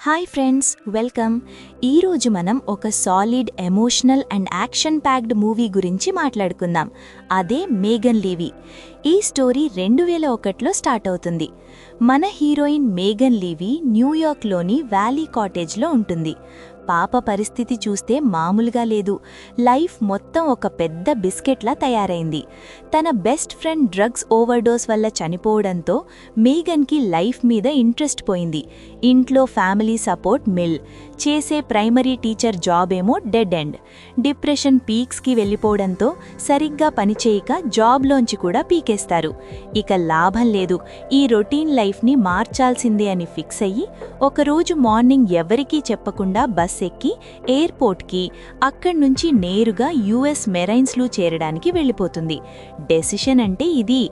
Hi friends, welcome. ఈరోజు మనం ఒక solid emotional and action packed movie గురించి మాట్లాడుకుందాం. అదే మేగన్ లీవీ. ఈ స్టోరీ 2001లో స్టార్ట్ అవుతుంది. మన హీరోయిన్ మేగన్ లీవీ న్యూయార్క్లోని వ్యాలీ కాటేజ్లో ఉంటుంది. పాప పరిస్థితి చూస్తే మామూలుగా లేదు. లైఫ్ మొత్తం ఒక పెద్ద బిస్కెట్లా తయారైంది. తన బెస్ట్ ఫ్రెండ్ డ్రగ్స్ ఓవర్డోస్ వల్ల చనిపోవడంతో మేగన్కి లైఫ్ మీద ఇంట్రెస్ట్ పోయింది. ఇంట్లో ఫ్యామిలీ సపోర్ట్ మిల్, చేసే ప్రైమరీ టీచర్ జాబ్ ఏమో డెడ్ ఎండ్. డిప్రెషన్ పీక్స్కి వెళ్ళిపోవడంతో సరిగ్గా పనిచేయక జాబ్లోంచి కూడా పీకేస్తారు. ఇక లాభం లేదు, ఈ రొటీన్ లైఫ్ని మార్చాల్సిందే అని ఫిక్స్ అయ్యి ఒకరోజు మార్నింగ్ ఎవరికీ చెప్పకుండా బస్ ఎక్కి ఎయిర్పోర్ట్కి, అక్కడ్నుంచి నేరుగా యుఎస్ మెరైన్స్లో చేరడానికి వెళ్ళిపోతుంది. డెసిషన్ అంటే ఇది.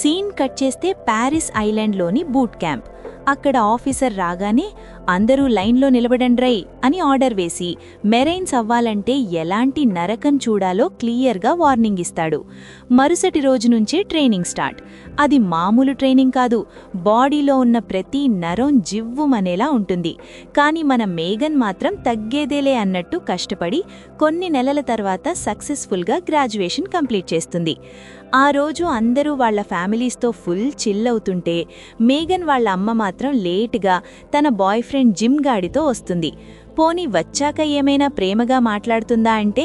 సీన్ కట్ చేస్తే ప్యారిస్ ఐలాండ్లోని బూట్ క్యాంప్. అక్కడ ఆఫీసర్ రాగానే అందరూ లైన్లో నిలబడండ్రై అని ఆర్డర్ వేసి మెరైన్స్ అవ్వాలంటే ఎలాంటి నరకం చూడాలో క్లియర్గా వార్నింగ్ ఇస్తాడు. మరుసటి రోజు నుంచే ట్రైనింగ్ స్టార్ట్. అది మామూలు ట్రైనింగ్ కాదు, బాడీలో ఉన్న ప్రతి నరం జివ్వుమనేలా ఉంటుంది. కానీ మన మేగన్ మాత్రం తగ్గేదేలే అన్నట్టు కష్టపడి కొన్ని నెలల తర్వాత సక్సెస్ఫుల్గా గ్రాడ్యుయేషన్ కంప్లీట్ చేస్తుంది. ఆ రోజు అందరూ వాళ్ల ఫ్యామిలీస్తో ఫుల్ చిల్ అవుతుంటే మేగన్ వాళ్ళ అమ్మ మాత్రం లేటుగా తన బాయ్ ఫ్రెండ్ జిమ్ గాడితో వస్తుంది. పోనీ వచ్చాక ఏమైనా ప్రేమగా మాట్లాడుతుందా అంటే,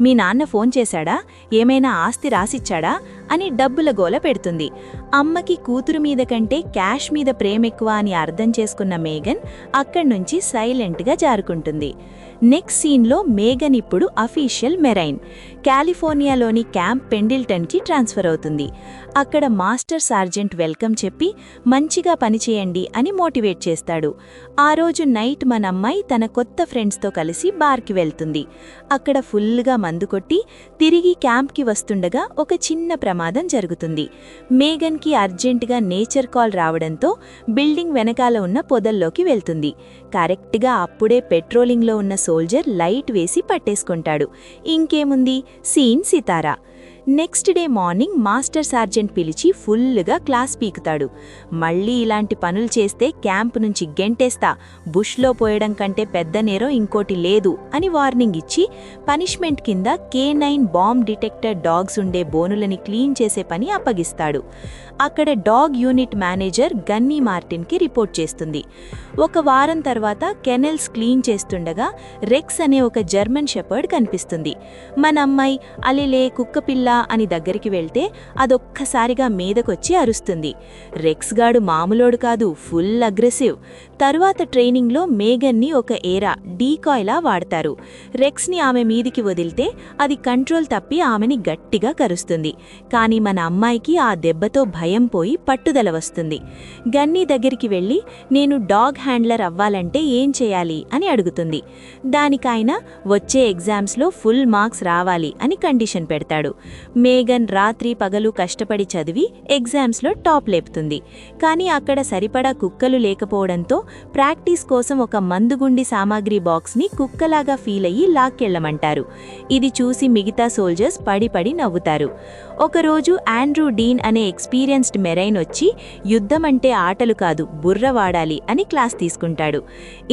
మీ నాన్న ఫోన్ చేశాడా, ఏమైనా ఆస్తి రాసిచ్చాడా అని డబ్బుల గోల పెడుతుంది. అమ్మకి కూతురు మీద కంటే క్యాష్ మీద ప్రేమెక్కువ అని అర్థం చేసుకున్న మేగన్ అక్కడ్నుంచి సైలెంట్గా జారుకుంటుంది. నెక్స్ట్ సీన్లో మేగన్ ఇప్పుడు అఫీషియల్ మెరైన్. కాలిఫోర్నియాలోని క్యాంప్ పెండిల్టన్కి ట్రాన్స్ఫర్ అవుతుంది. అక్కడ మాస్టర్ సార్జెంట్ వెల్కమ్ చెప్పి మంచిగా పనిచేయండి అని మోటివేట్ చేస్తాడు. ఆ రోజు నైట్ మన అమ్మాయి తన కొత్త ఫ్రెండ్స్తో కలిసి బార్కి వెళ్తుంది. అక్కడ ఫుల్గా మందు కొట్టి తిరిగి క్యాంప్కి వస్తుండగా ఒక చిన్న ప్రమాదం జరుగుతుంది. మేగన్కి అర్జెంటుగా నేచర్ కాల్ రావడంతో బిల్డింగ్ వెనకాల ఉన్న పొదల్లోకి వెళ్తుంది. కరెక్ట్గా అప్పుడే పెట్రోలింగ్లో ఉన్న సోల్జర్ లైట్ వేసి పట్టేసుకుంటాడు. ఇంకేముంది, సీన్ సితారా. Next day morning master sergeant పిలిచి ఫుల్గా క్లాస్ పీకుతాడు. మళ్ళీ ఇలాంటి పనులు చేస్తే క్యాంప్ నుంచి గెంటేస్తా, బుష్లో పోయడం కంటే పెద్ద నేరం ఇంకోటి లేదు అని వార్నింగ్ ఇచ్చి పనిష్మెంట్ కింద K9 బాంబ్ డిటెక్టర్ డాగ్స్ ఉండే బోనులని క్లీన్ చేసే పని అప్పగిస్తాడు. అక్కడ డాగ్ యూనిట్ మేనేజర్ గన్నీ మార్టిన్కి రిపోర్ట్ చేస్తుంది. ఒక వారం తర్వాత కెనెల్స్ క్లీన్ చేస్తుండగా రెక్స్ అనే ఒక జర్మన్ షెపర్డ్ కనిపిస్తుంది. మన అమ్మాయి అలిలే కుక్కపిల్ల అని దగ్గరికి వెళ్తే అదొక్కసారిగా మీదకొచ్చి అరుస్తుంది. రెక్స్ గాడు మామూలోడు కాదు, ఫుల్ అగ్రెసివ్. తరువాత ట్రైనింగ్లో మేగన్ని ఒక ఏరా డీకాయ్లా వాడతారు. రెక్స్ని ఆమె మీదికి వదిలితే అది కంట్రోల్ తప్పి ఆమెని గట్టిగా కరుస్తుంది. కానీ మన అమ్మాయికి ఆ దెబ్బతో భయం పోయి పట్టుదల వస్తుంది. గన్నీ దగ్గరికి వెళ్ళి నేను డాగ్ హ్యాండ్లర్ అవ్వాలంటే ఏం చేయాలి అని అడుగుతుంది. దానికైనా వచ్చే ఎగ్జామ్స్లో ఫుల్ మార్క్స్ రావాలి అని కండిషన్ పెడతాడు. మేగన్ రాత్రి పగలు కష్టపడి చదివి ఎగ్జామ్స్లో టాప్ లేపుతుంది. కానీ అక్కడ సరిపడా కుక్కలు లేకపోవడంతో ప్రాక్టీస్ కోసం ఒక మందుగుండి సామాగ్రి బాక్స్ని కుక్కలాగా ఫీల్ అయ్యి లాక్కెళ్లమంటారు. ఇది చూసి మిగతా సోల్జర్స్ పడి నవ్వుతారు. ఒకరోజు ఆండ్రూ డీన్ అనే ఎక్స్పీరియన్స్డ్ మెరైన్ వచ్చి యుద్ధమంటే ఆటలు కాదు, బుర్ర వాడాలి అని క్లాస్ తీసుకుంటాడు.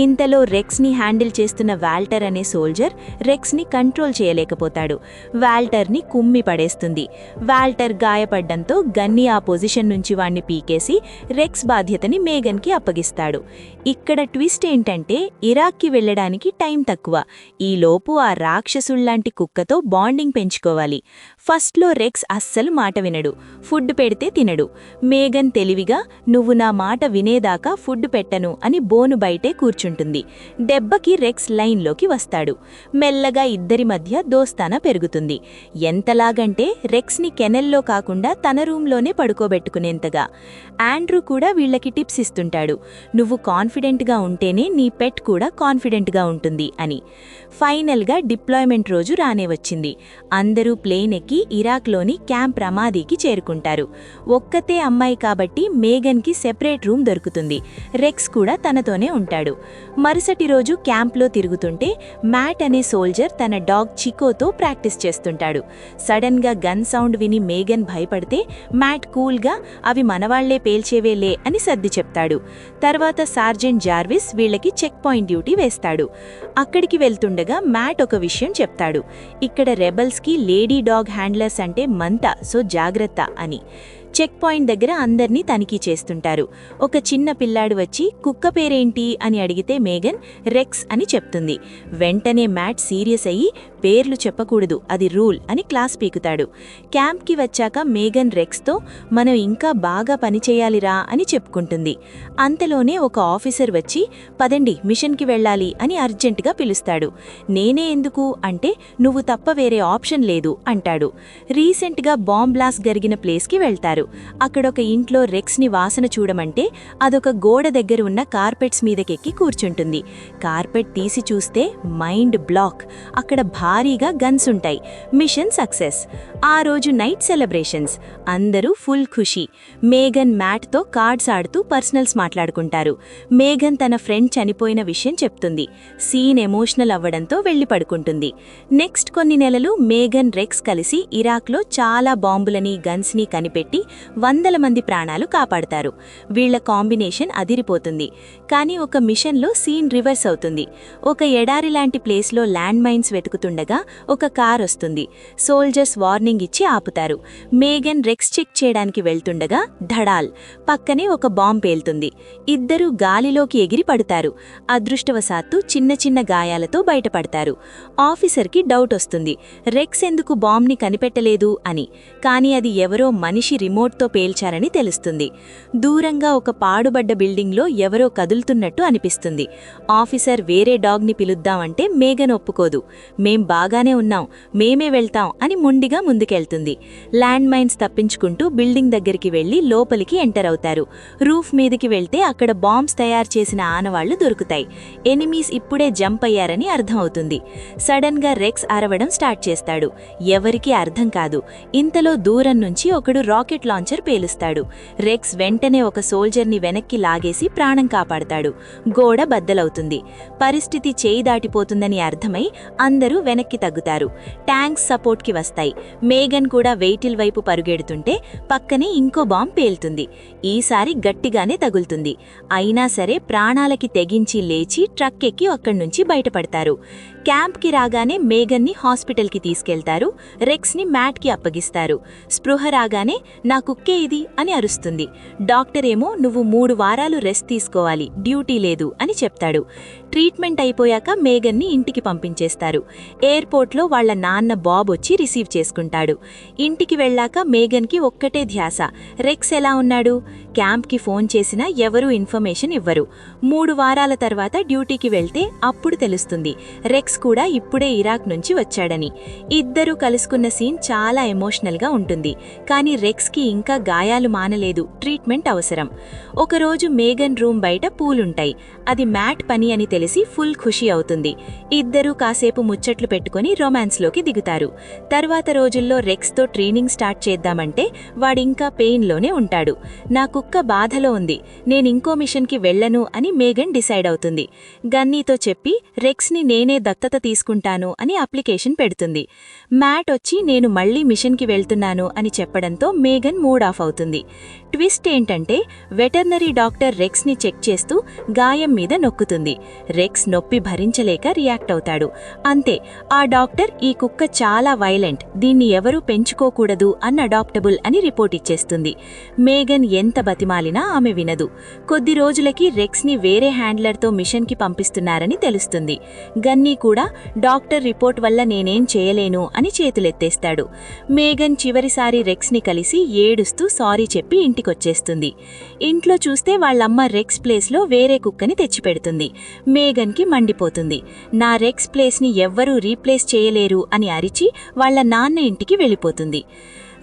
ఇంతలో రెక్స్ని హ్యాండిల్ చేస్తున్న వాల్టర్ అనే సోల్జర్ రెక్స్ని కంట్రోల్ చేయలేకపోతాడు. వాల్టర్ని కుమ్మి పడేస్తుంది. వాల్టర్ గాయపడ్డంతో గన్నీ ఆ పొజిషన్ నుంచి వాణ్ణి పీకేసి రెక్స్ బాధ్యతని మేగన్కి అప్పగిస్తాడు. ఇక్కడ ట్విస్ట్ ఏంటంటే ఇరాక్కి వెళ్లడానికి టైం తక్కువ. ఈలోపు ఆ రాక్షసుళ్లాంటి కుక్కతో బాండింగ్ పెంచుకోవాలి. ఫస్ట్లో రెక్స్ అస్సలు మాట వినడు, ఫుడ్ పెడితే తినడు. మేగన్ తెలివిగా నువ్వు నా మాట వినేదాకా ఫుడ్ పెట్టను అని బోను బయటే కూర్చుంటుంది. దెబ్బకి రెక్స్ లైన్లోకి వస్తాడు. మెల్లగా ఇద్దరి మధ్య దోస్తానా పెరుగుతుంది. ఎంతలాగంటే రెక్స్ని కెనెల్లో కాకుండా తన రూంలోనే పడుకోబెట్టుకునేంతగా. ఆండ్రూ కూడా వీళ్లకి టిప్స్ ఇస్తుంటాడు, నువ్వు కాన్ఫిడెంట్గా ఉంటేనే నీ పెట్ కూడా కాన్ఫిడెంట్గా ఉంటుంది అని. ఫైనల్గా డిప్లాయ్మెంట్ రోజు రానే వచ్చింది. అందరూ ప్లేన్ ఎక్కి ఇరాక్లోని క్యాంప్ రమాదీకి చేరుకుంటారు. ఒక్కతే అమ్మాయి కాబట్టి మేగన్కి సెపరేట్ రూమ్ దొరుకుతుంది. రెక్స్ కూడా తనతోనే ఉంటాడు. మరుసటి రోజు క్యాంప్లో తిరుగుతుంటే మ్యాట్ అనే సోల్జర్ తన డాగ్ చికోతో ప్రాక్టీస్ చేస్తుంటాడు. సడన్ సడన్గా గన్ సౌండ్ విని మేగన్ భయపడితే మ్యాట్ కూల్గా అవి మనవాళ్లే పేల్చేవేలే అని సర్ది చెప్తాడు. తర్వాత సార్జెంట్ జార్విస్ వీళ్లకి చెక్ పాయింట్ డ్యూటీ వేస్తాడు. అక్కడికి వెళ్తుండగా మ్యాట్ ఒక విషయం చెప్తాడు. ఇక్కడ రెబల్స్కి లేడీ డాగ్ హ్యాండ్లర్స్ అంటే మంట, సో జాగ్రత్త అని. చెక్ పాయింట్ దగ్గర అందర్నీ తనిఖీ చేస్తుంటారు. ఒక చిన్న పిల్లాడు వచ్చి కుక్క పేరేంటి అని అడిగితే మేగన్ రెక్స్ అని చెప్తుంది. వెంటనే మ్యాట్ సీరియస్ అయ్యి పేర్లు చెప్పకూడదు, అది రూల్ అని క్లాస్ పీకుతాడు. క్యాంప్కి వచ్చాక మేగన్ రెక్స్తో మనం ఇంకా బాగా పనిచేయాలిరా అని చెప్పుకుంటుంది. అంతలోనే ఒక ఆఫీసర్ వచ్చి పదండి మిషన్కి వెళ్ళాలి అని అర్జెంటుగా పిలుస్తాడు. నేనే ఎందుకు అంటే నువ్వు తప్ప వేరే ఆప్షన్ లేదు అంటాడు. రీసెంట్గా బాంబ్ బ్లాస్ట్ జరిగిన ప్లేస్కి వెళ్తారు. అక్కడొక ఇంట్లో రెక్స్ని వాసన చూడమంటే అదొక గోడ దగ్గర ఉన్న కార్పెట్స్ మీదకెక్కి కూర్చుంటుంది. కార్పెట్ తీసి చూస్తే మైండ్ బ్లాక్. అక్కడ భారీగా గన్స్ ఉంటాయి. Mission success. ఆ రోజు నైట్ సెలబ్రేషన్స్. అందరూ ఫుల్ ఖుషి. మేగన్ మ్యాట్తో కార్డ్స్ ఆడుతూ పర్సనల్స్ మాట్లాడుకుంటారు. మేగన్ తన ఫ్రెండ్ చనిపోయిన విషయం చెప్తుంది. సీన్ ఎమోషనల్ అవ్వడంతో వెళ్లి పడుకుంటుంది. నెక్స్ట్ కొన్ని నెలలు మేగన్ రెక్స్ కలిసి ఇరాక్లో చాలా బాంబులని గన్స్ని కనిపెట్టి వందల మంది ప్రాణాలు కాపాడతారు. వీళ్ల కాంబినేషన్ అదిరిపోతుంది. కానీ ఒక మిషన్లో సీన్ రివర్స్ అవుతుంది. ఒక ఎడారి లాంటి ప్లేస్లో ల్యాండ్ మైన్స్ వెతుకుతుండగా ఒక కార్ వస్తుంది. సోల్జర్స్ వార్నింగ్ ఇచ్చి ఆపుతారు. మేగన్ రెక్స్ చెక్ చేయడానికి వెళ్తుండగా ధడాల్ పక్కనే ఒక బాంబ్ పేలుతుంది. ఇద్దరూ గాలిలోకి ఎగిరి పడతారు. అదృష్టవశాత్తు చిన్న చిన్న గాయాలతో బయటపడతారు. ఆఫీసర్కి డౌట్ వస్తుంది, రెక్స్ ఎందుకు బాంబ్ని కనిపెట్టలేదు అని. కానీ అది ఎవరో మనిషి రిమోట్తో పేల్చారని తెలుస్తుంది. దూరంగా ఒక పాడుబడ్డ బిల్డింగ్లో ఎవరో కదులుతున్నట్టు అనిపిస్తుంది. ఆఫీసర్ వేరే డాగ్ని పిలుద్దామంటే మేగన్ ఒప్పుకోదు. మేం బాగానే ఉన్నాం, మేమే వెళ్తాం అని ముండిగా ముందుకెళ్తుంది. ల్యాండ్ మైన్స్ తప్పించుకుంటూ బిల్డింగ్ దగ్గరికి వెళ్లి లోపలికి ఎంటర్ అవుతారు. రూఫ్ మీదికి వెళ్తే అక్కడ బాంబ్స్ తయారు చేసిన ఆనవాళ్లు దొరుకుతాయి. ఎనిమీస్ ఇప్పుడే జంప్ అయ్యారని అర్థం అవుతుంది. సడన్గా రెక్స్ అరవడం స్టార్ట్ చేస్తాడు. ఎవరికీ అర్థం కాదు. ఇంతలో దూరం నుంచి ఒకడు రాకెట్ లాంచర్ పేలుస్తాడు. రెక్స్ వెంటనే ఒక సోల్జర్ని వెనక్కి లాగేసి ప్రాణం కాపాడతాడు. గోడ బద్దలవుతుంది. పరిస్థితి చేయి దాటిపోతుందని అర్థమై అందరూ వెనక్కి తగ్గుతారు. ట్యాంక్స్ సపోర్ట్కి వస్తాయి. మేగన్ కూడా వెయిటిల్ వైపు పరుగెడుతుంటే పక్కనే ఇంకో బాంబ్ పేలుతుంది. ఈసారి గట్టిగానే తగులుతుంది. అయినా సరే ప్రాణాలకి తెగించి లేచి ట్రక్ ఎక్కి అక్కడ్నుంచి బయటపడతారు. క్యాంప్కి రాగానే మేగన్ని హాస్పిటల్కి తీసుకెళ్తారు. రెక్స్ని మ్యాట్కి అప్పగిస్తారు. స్పృహ రాగానే నా కుక్కే ఇది అని అరుస్తుంది. డాక్టర్ ఏమో నువ్వు 3 వారాలు రెస్ట్ తీసుకోవాలి, డ్యూటీ లేదు అని చెప్తాడు. ట్రీట్మెంట్ అయిపోయాక మేగన్ని ఇంటికి పంపించేస్తారు. ఎయిర్పోర్ట్లో వాళ్ల నాన్న బాబ్ వచ్చి రిసీవ్ చేసుకుంటాడు. ఇంటికి వెళ్లాక మేగన్కి ఒక్కటే ధ్యాస, రెక్స్ ఎలా ఉన్నాడు? క్యాంప్కి ఫోన్ చేసినా ఎవరూ ఇన్ఫర్మేషన్ ఇవ్వరు. 3 వారాల తర్వాత డ్యూటీకి వెళ్తే అప్పుడు తెలుస్తుంది రెక్స్ కూడా ఇప్పుడే ఇరాక్ నుంచి వచ్చాడని. ఇద్దరూ కలుసుకున్న సీన్ చాలా ఎమోషనల్గా ఉంటుంది. కానీ రెక్స్కి ఇంకా గాయాలు మానలేదు, ట్రీట్మెంట్ అవసరం. ఒకరోజు మేగన్ రూమ్ బయట పూలుంటాయి. అది మ్యాట్ పని అని తెలిసి ఫుల్ ఖుషి అవుతుంది. ఇద్దరూ కాసేపు ముచ్చట్లు పెట్టుకుని రొమాన్స్లోకి దిగుతారు. తర్వాత రోజుల్లో రెక్స్తో ట్రైనింగ్ స్టార్ట్ చేద్దామంటే వాడింకా పెయిన్లోనే ఉంటాడు. నా కుక్క బాధలో ఉంది, నేనింకో మిషన్కి వెళ్లను అని మేగన్ డిసైడ్ అవుతుంది. గన్నీతో చెప్పి రెక్స్ని నేనే దత్తత తీసుకుంటాను అని అప్లికేషన్ పెడుతుంది. మ్యాట్ వచ్చి నేను మళ్లీ మిషన్కి వెళ్తున్నాను అని చెప్పడంతో మేగన్ మూడ్ ఆఫ్ అవుతుంది. ట్విస్ట్ ఏంటంటే వెటర్నరీ డాక్టర్ రెక్స్ని చెక్ చేస్తూ గాయం మీద నొక్కుతుంది. రెక్స్ నొప్పి భరించలేక రియాక్ట్ అవుతాడు. అంతే, ఆ డాక్టర్ ఈ కుక్క చాలా వైలెంట్, దీన్ని ఎవరూ పెంచుకోకూడదు అన్అడాప్టబుల్ అని రిపోర్ట్ ఇచ్చేస్తుంది. మేగన్ ఎంత బతిమాలినా ఆమె వినదు. కొద్ది రోజులకి రెక్స్ని వేరే హ్యాండ్లర్తో మిషన్కి పంపిస్తున్నారని తెలుస్తుంది. గన్నీ కూడా డాక్టర్ రిపోర్ట్ వల్ల నేనేం చేయలేను అని చేతులెత్తేస్తాడు. మేగన్ చివరిసారి రెక్స్ని కలిసి ఏడుస్తూ సారీ చెప్పి ఇంటికొచ్చేస్తుంది. ఇంట్లో చూస్తే వాళ్ళమ్మ రెక్స్ ప్లేస్లో వేరే కుక్కని తెచ్చిపెడుతుంది. మేగన్కి మండిపోతుంది. నా రెక్స్ ప్లేస్ని ఎవ్వరూ రీప్లేస్ చేయలేరు అని అరిచి వాళ్ల నాన్న ఇంటికి వెళ్ళిపోతుంది.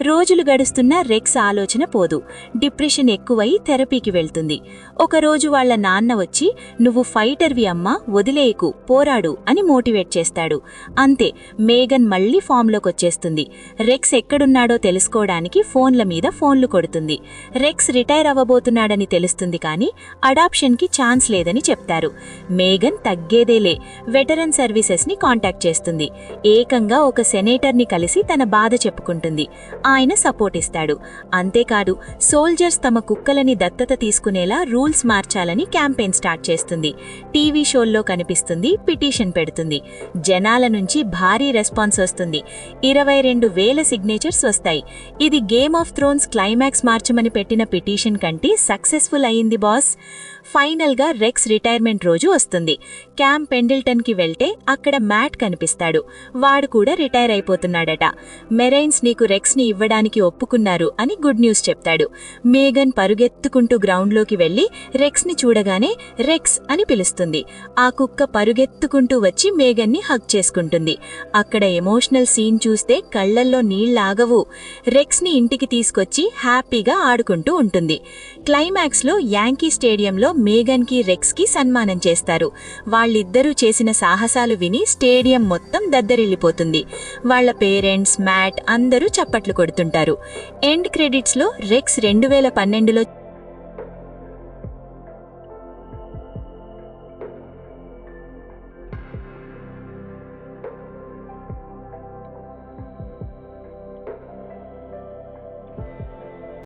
రోజులు గడుస్తున్నా రెక్స్ ఆలోచన పోదు. డిప్రెషన్ ఎక్కువై థెరపీకి వెళ్తుంది. ఒకరోజు వాళ్ల నాన్న వచ్చి, "నువ్వు ఫైటర్వి అమ్మా, వదిలేయకు, పోరాడు" అని మోటివేట్ చేస్తాడు. అంతే, మేగన్ మళ్లీ ఫామ్లోకొచ్చేస్తుంది. రెక్స్ ఎక్కడున్నాడో తెలుసుకోవడానికి ఫోన్ల మీద ఫోన్లు కొడుతుంది. రెక్స్ రిటైర్ అవ్వబోతున్నాడని తెలుస్తుంది, కానీ అడాప్షన్కి ఛాన్స్ లేదని చెప్తారు. మేగన్ తగ్గేదేలే, వెటరన్ సర్వీసెస్ని కాంటాక్ట్ చేస్తుంది. ఏకంగా ఒక సెనేటర్ని కలిసి తన బాధ చెప్పుకుంటుంది. ఆయన సపోర్ట్ ఇస్తాడు. అంతేకాదు, సోల్జర్స్ తమ కుక్కలని దత్తత తీసుకునేలా రూల్స్ మార్చాలని క్యాంపెయిన్ స్టార్ట్ చేస్తుంది. టీవీ షోల్లో కనిపిస్తుంది, పిటిషన్ పెడుతుంది. జనాల నుంచి భారీ రెస్పాన్స్ వస్తుంది. 22,000 సిగ్నేచర్స్ వస్తాయి. ఇది గేమ్ ఆఫ్ థ్రోన్స్ క్లైమాక్స్ మార్చమని పెట్టిన పిటిషన్ కంటే సక్సెస్ఫుల్ అయింది బాస్. ఫైనల్గా రెక్స్ రిటైర్మెంట్ రోజు వస్తుంది. క్యాంప్ పెండిల్టన్కి వెళ్తే అక్కడ మ్యాట్ కనిపిస్తాడు. వాడు కూడా రిటైర్ అయిపోతున్నాడట. మెరైన్స్ నీకు రెక్స్ని ఇవ్వడానికి ఒప్పుకున్నారు అని గుడ్ న్యూస్ చెప్తాడు. మేగన్ పరుగెత్తుకుంటూ గ్రౌండ్లోకి వెళ్లి రెక్స్ని చూడగానే రెక్స్ అని పిలుస్తుంది. ఆ కుక్క పరుగెత్తుకుంటూ వచ్చి మేగన్ని హగ్ చేసుకుంటుంది. అక్కడ ఎమోషనల్ సీన్ చూస్తే కళ్లల్లో నీళ్లాగవు. రెక్స్ని ఇంటికి తీసుకొచ్చి హ్యాపీగా ఆడుకుంటూ ఉంటుంది. క్లైమాక్స్లో యాంకీ స్టేడియంలో మేగన్కి రెక్స్కి సన్మానం చేస్తారు. వాళ్ళిద్దరూ చేసిన సాహసాలు విని స్టేడియం మొత్తం దద్దరిల్లిపోతుంది. వాళ్ల పేరెంట్స్, మ్యాట్ అందరూ చప్పట్లు కొడుతుంటారు. End క్రెడిట్స్లో rex 2012లో